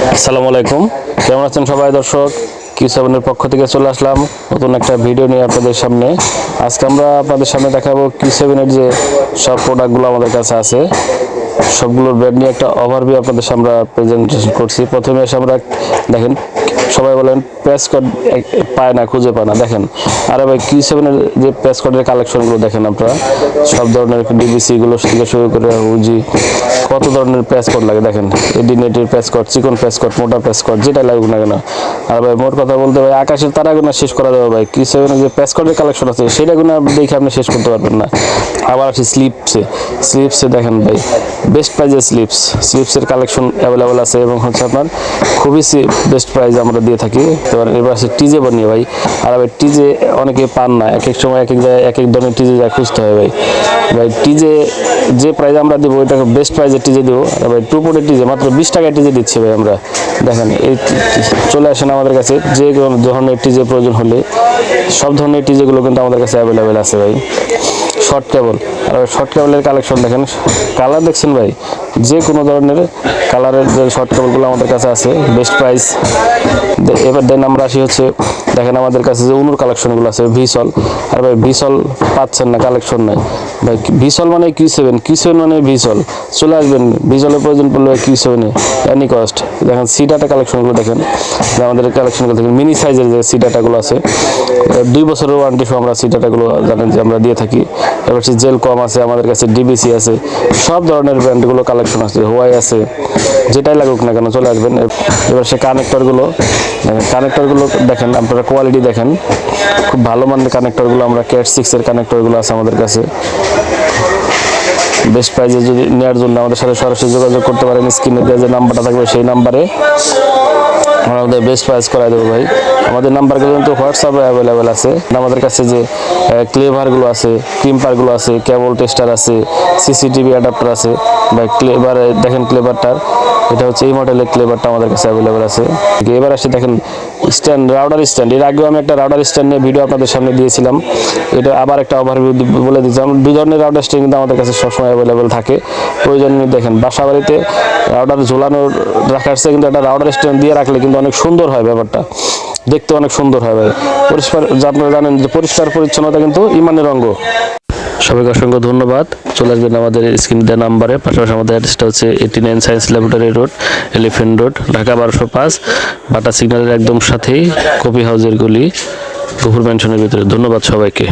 আসসালামু আলাইকুম, কেমন আছেন সবাই দর্শক? কিউ7-এর পক্ষ থেকে চলে আসলাম নতুন একটা ভিডিও নিয়ে আপনাদের সামনে। আজকে আমরা আপনাদের সামনে দেখাবো কিউ7-এর যে সব প্রোডাক্টগুলো আমাদের কাছে আছে, সবগুলোর ব্র্যান্ড নিয়ে একটা ওভারভিউ আপনাদের সামনে প্রেজেন্টেশন করছি। প্রথমে এসে আমরা দেখেন, সবাই বলেন প্যাসকট পায় না, খুঁজে পায় না। দেখেন, আরে ভাই কিউ7-এর যে প্যাসকটের কালেকশনগুলো দেখেন আপনারা, সব ধরনের ডিবিসিগুলো থেকে শুরু করে হুজি, কত ধরনের প্যাসকট লাগে দেখেন। এডি নেটের প্যাসকট, চিকন প্যাসকট, মোটা প্যাসকট, যেটা লাগুক না কেন। আর ভাই মোট কথা বলতে ভাই আকাশের তারাগুনা শেষ করা যাবে ভাই। কিউ7-এর যে প্যাসকটের কালেকশন আছে সেটা গুলো দেখে আপনি শেষ করতে পারবেন না। আবার আসি স্লিপসে দেখেন ভাই, বেস্ট প্রাইজে স্লিপসের কালেকশন অ্যাভেলেবেল আছে এবং হচ্ছে আপনার খুবই বেস্ট প্রাইজ আমরা দিয়ে থাকি। এবার আছে টিজে বানিয়ে ভাই। আর ভাই টিজে অনেকে পান না, এক এক সময় এক এক জায়গায় এক এক ধরনের টিজে যা খুঁজতে হয় ভাই। টিজে যে প্রাইজ আমরা দেবো ওইটা বেস্ট প্রাইজে টিজে দেবো। আর ভাই 2 ফুটের টিজে মাত্র 20 টাকায় টিজে দিচ্ছি ভাই আমরা। দেখেন, এই চলে আসেন আমাদের কাছে, যে কোনো ধরনের টিজে প্রয়োজন হলে সব ধরনের টিজেগুলো কিন্তু আমাদের কাছে অ্যাভেলেবেল আছে ভাই। শর্ট কেবল, আর শর্ট কেবলের কালেকশন দেখেন, কালার দেখছেন ভাই, যে কোনো ধরনের কালারের যে শর্ট কেবলগুলো আমাদের কাছে আছে বেস্ট প্রাইস। এবার দেন আমরা আসি হচ্ছে, দেখেন আমাদের কাছে যে উনুর কালেকশনগুলো আছে ভিসল। আর ভাই ভিসল পাচ্ছেন না, কালেকশন নাই ভাই। ভিসল মানে কিউ7 মানে ভিসল। চলে আসবেন, ভিসলের প্রয়োজন পড়লে কিউ7-এ এনি কস্ট। দেখেন সিডাটা কালেকশনগুলো দেখেন, আমাদের কালেকশনগুলো দেখেন, মিনি সাইজের যে সিডাটাগুলো আছে 2 বছরের ওয়ারেন্টি সহ আমরা সিডাটাগুলো জানেন যে আমরা দিয়ে থাকি। এবার সে জেল কম আছে আমাদের কাছে, ডিবিসি আছে, সব ধরনের ব্র্যান্ডগুলো কালেকশন আছে, হোয়াই আছে, যেটাই লাগুক না কেন চলে আসবেন। এবার সে কানেক্টরগুলো দেখেন, আপনারা কোয়ালিটি দেখেন, খুব ভালো মানের কানেক্টরগুলো আমরা ক্যাট 6-এর কানেক্টরগুলো আছে আমাদের কাছে। বেস্ট প্রাইজে যদি নেওয়ার জন্য আমাদের সাথে সরাসরি যোগাযোগ করতে পারেন, স্ক্রিনে দেওয়া যে নাম্বারটা থাকবে সেই নাম্বারে আমাদের বেস্ট প্রাইস করাই দেবো ভাই। আমাদের নাম্বারগুলো কিন্তু হোয়াটসঅ্যাপে অ্যাভেলেবেল আছে। আমাদের কাছে যে ক্লেভারগুলো আছে, ক্রিম্পারগুলো আছে, কেবল টেস্টার আছে, সিসিটিভি অ্যাডাপ্টার আছে ভাই। ক্লেভারে দেখেন, ক্লেভারটার এটা হচ্ছে এই মডেলের ক্লেভারটা আমাদের কাছে অ্যাভেলেবেল আছে। এবার আসে দেখেন স্ট্যান্ড, রাউডার স্ট্যান্ড। এর আগেও আমি একটা রাউডার স্ট্যান্ড নিয়ে ভিডিও আপনাদের সামনে দিয়েছিলাম, এটা আবার একটা ওভারভিউ বলে দিচ্ছিলাম। 2 ধরনের রাউডার স্ট্যান্ড কিন্তু আমাদের কাছে সবসময় অ্যাভেলেবেল থাকে। প্রয়োজন দেখেন, বাসা বাড়িতে রাউডার ঝোলানোর রাখার চেয়ে কিন্তু একটা রাউডার স্ট্যান্ড দিয়ে রাখলে কিন্তু অনেক সুন্দর হয়, ব্যাপারটা দেখতে অনেক সুন্দর হয় ভাই। পরিষ্কার, আপনারা জানেন যে পরিষ্কার পরিচ্ছন্নতা কিন্তু ইমানের অঙ্গ। সবাইকে অসংখ্য ধন্যবাদ। চলে আসবেন আমাদের স্ক্রিনে দেওয়া নাম্বারে। পাশাপাশি আমাদের অ্যাড্রেসটা হচ্ছে 89 science laboratory road, elephant road, Dhaka 1205, বাটা সিগন্যালের একদম সাথেই কফি হাউসের গলি, গফুর ম্যানশনের ভিতরে। ধন্যবাদ সবাইকে।